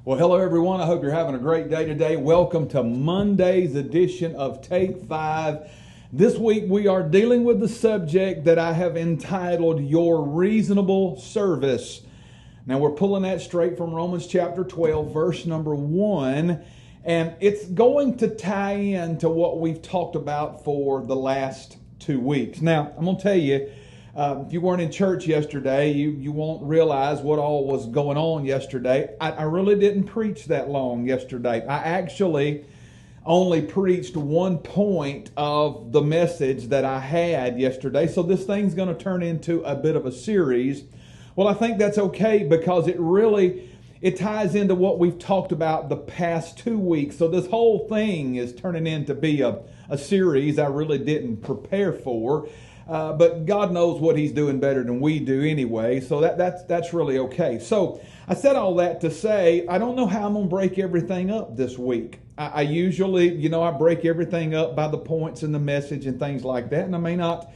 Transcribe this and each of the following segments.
Well, hello everyone. I hope you're having a great day today. Welcome to Monday's edition of Take 5. This week we are dealing with the subject that I have entitled Your Reasonable Service. Now we're pulling that straight from Romans chapter 12, verse number 1. And it's going to tie into what we've talked about for the last 2 weeks. Now, I'm going to tell you, if you weren't in church yesterday, you won't realize what all was going on yesterday. I really didn't preach that long yesterday. I actually only preached one point of the message that I had yesterday. So this thing's going to turn into a bit of a series. Well, I think that's okay because it ties into what we've talked about the past 2 weeks. So this whole thing is turning into be a series I really didn't prepare for. But God knows what He's doing better than we do anyway, so that's really okay. So I said all that to say, I don't know how I'm going to break everything up this week. I usually, I break everything up by the points in the message and things like that, and I may not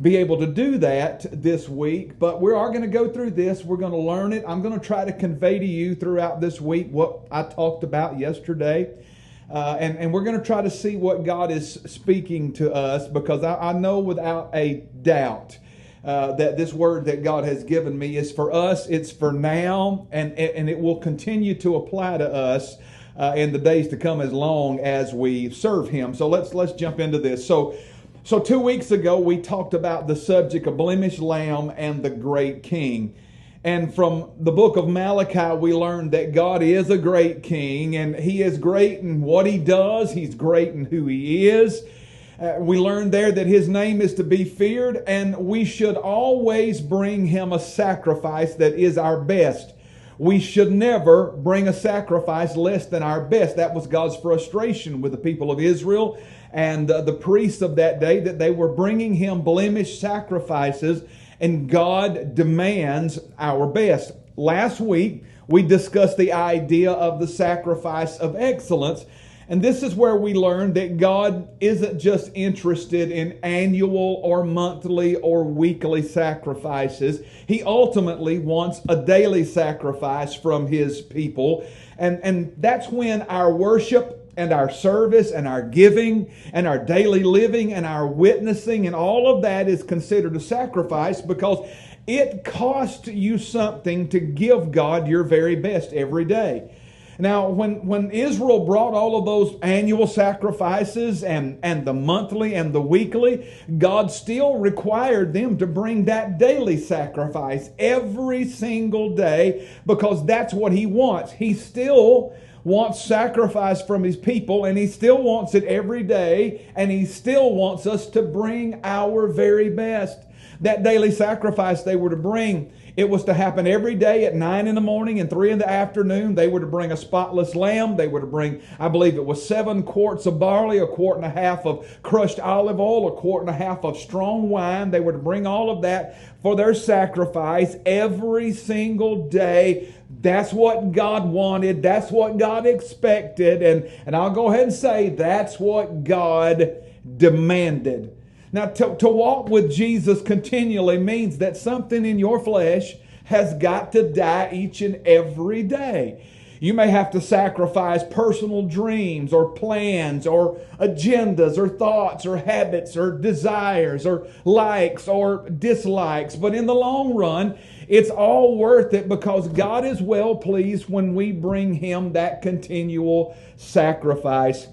be able to do that this week, but we are going to go through this. We're going to learn it. I'm going to try to convey to you throughout this week what I talked about yesterday. And we're going to try to see what God is speaking to us, because I know without a doubt that this word that God has given me is for us, it's for now, and it will continue to apply to us in the days to come as long as we serve Him. So let's jump into this. So 2 weeks ago we talked about the subject of blemished lamb and the great king. And from the book of Malachi, we learned that God is a great king, and He is great in what He does. He's great in who He is. We learned there that His name is to be feared, and we should always bring Him a sacrifice that is our best. We should never bring a sacrifice less than our best. That was God's frustration with the people of Israel and the priests of that day, that they were bringing Him blemished sacrifices, and God demands our best. Last week, we discussed the idea of the sacrifice of excellence. And this is where we learned that God isn't just interested in annual or monthly or weekly sacrifices. He ultimately wants a daily sacrifice from His people. And that's when our worship and our service and our giving and our daily living and our witnessing and all of that is considered a sacrifice, because it costs you something to give God your very best every day. Now, when Israel brought all of those annual sacrifices and the monthly and the weekly, God still required them to bring that daily sacrifice every single day, because that's what He wants. He still wants sacrifice from His people, and He still wants it every day, and He still wants us to bring our very best. That daily sacrifice they were to bring, it was to happen every day at 9 in the morning and 3 in the afternoon. They were to bring a spotless lamb. They were to bring, I believe it was 7 quarts of barley, 1.5 quarts of crushed olive oil, 1.5 quarts of strong wine. They were to bring all of that for their sacrifice every single day. That's what God wanted. That's what God expected. And I'll go ahead and say that's what God demanded. Now, to walk with Jesus continually means that something in your flesh has got to die each and every day. You may have to sacrifice personal dreams or plans or agendas or thoughts or habits or desires or likes or dislikes. But in the long run, it's all worth it, because God is well pleased when we bring Him that continual sacrifice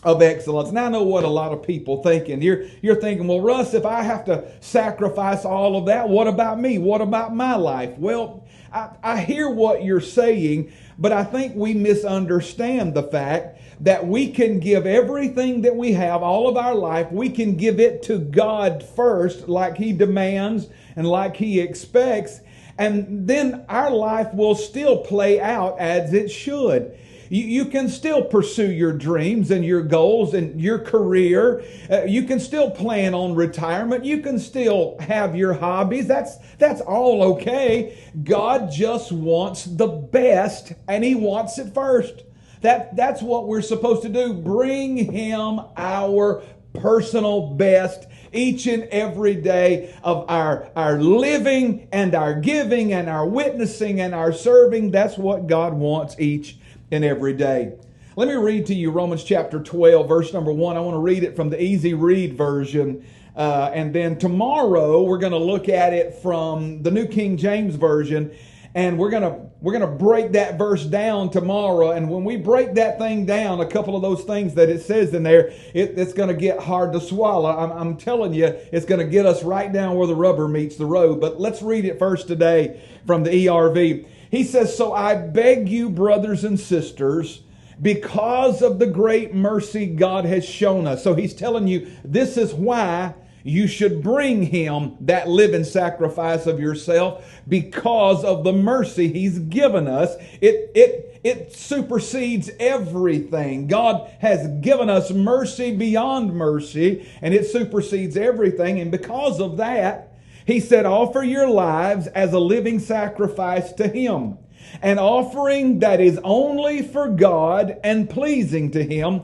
of excellence. Now I know what a lot of people thinking. You're thinking, well, Russ, if I have to sacrifice all of that, what about me? What about my life? Well, I hear what you're saying, but I think we misunderstand the fact that we can give everything that we have, all of our life, we can give it to God first, like He demands and like He expects, and then our life will still play out as it should. You can still pursue your dreams and your goals and your career. You can still plan on retirement. You can still have your hobbies. That's all okay. God just wants the best, and He wants it first. That's what we're supposed to do. Bring Him our personal best each and every day of our living and our giving and our witnessing and our serving. That's what God wants each and every day. Let me read to you Romans chapter 12, verse number 1. I want to read it from the Easy Read version. And then tomorrow we're going to look at it from the New King James Version. And we're gonna break that verse down tomorrow. And when we break that thing down, a couple of those things that it says in there, it's going to get hard to swallow. I'm telling you, it's going to get us right down where the rubber meets the road. But let's read it first today from the ERV. He says, "So I beg you, brothers and sisters, because of the great mercy God has shown us." So he's telling you, this is why you should bring Him that living sacrifice of yourself, because of the mercy He's given us. It supersedes everything. God has given us mercy beyond mercy, and it supersedes everything. And because of that, He said, offer your lives as a living sacrifice to Him, an offering that is only for God and pleasing to Him.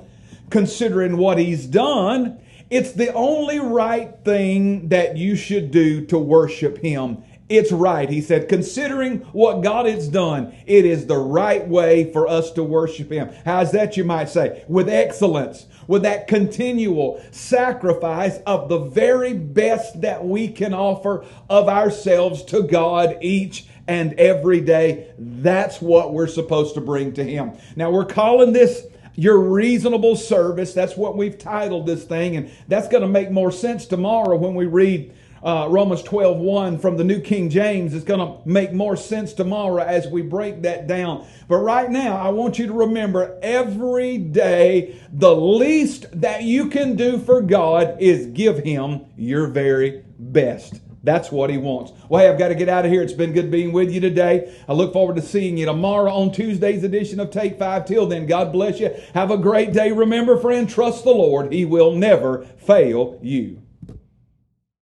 Considering what He's done, it's the only right thing that you should do to worship Him. It's right. He said, considering what God has done, it is the right way for us to worship Him. How's that, you might say? With excellence, with that continual sacrifice of the very best that we can offer of ourselves to God each and every day. That's what we're supposed to bring to Him. Now, we're calling this your reasonable service. That's what we've titled this thing, and that's going to make more sense tomorrow when we read Romans 12:1 from the New King James. It's going to make more sense tomorrow as we break that down. But right now, I want you to remember, every day, the least that you can do for God is give Him your very best. That's what He wants. Well, hey, I've got to get out of here. It's been good being with you today. I look forward to seeing you tomorrow on Tuesday's edition of Take 5. Till then, God bless you. Have a great day. Remember, friend, trust the Lord. He will never fail you.